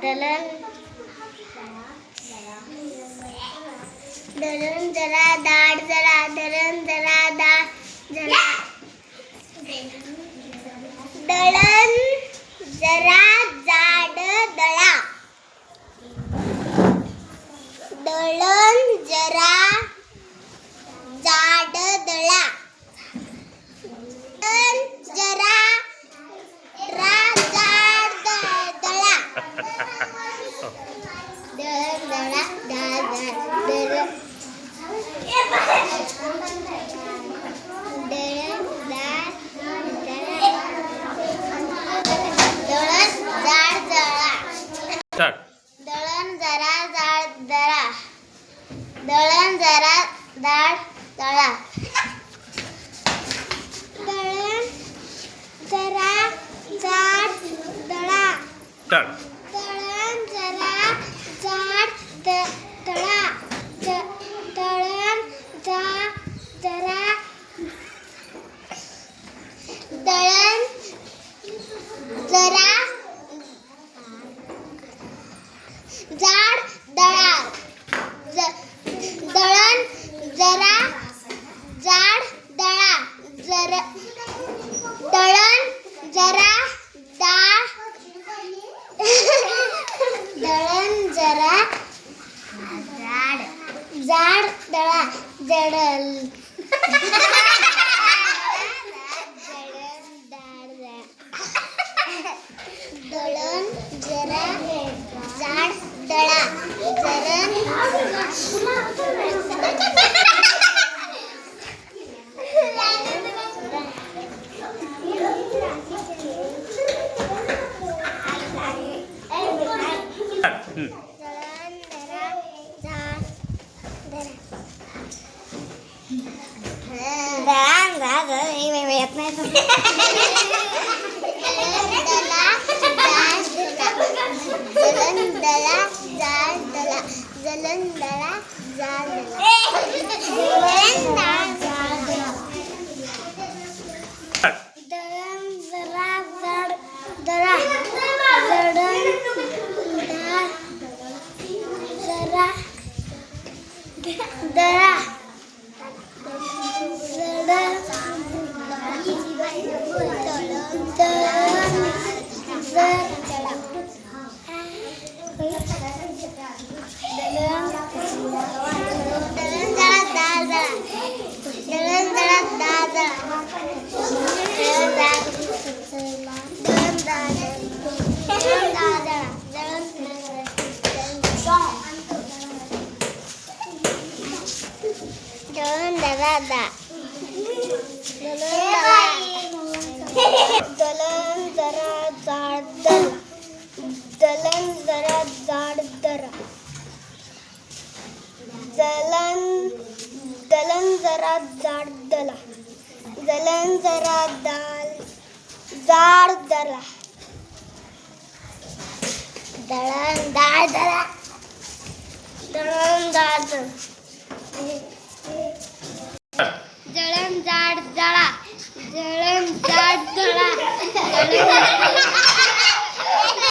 दलन दलन जरा दाड जरा दलन जरा दाड जरा दळण जरा जाड दळा दळण जरा जाड दळा दळण जरा जाड दळा दळण जरा दळा दळण जरा जाड दळा दळण जरा जाड दळा दळण जरा जाड दळा दळण जरा जाड दळा दळण जरा दळण जरा जाड दळा दळण जरा जाड दळा दळण जरा दळण जरा जाड दळा जडल दळण जरा जाड दळा दळण जाड दळा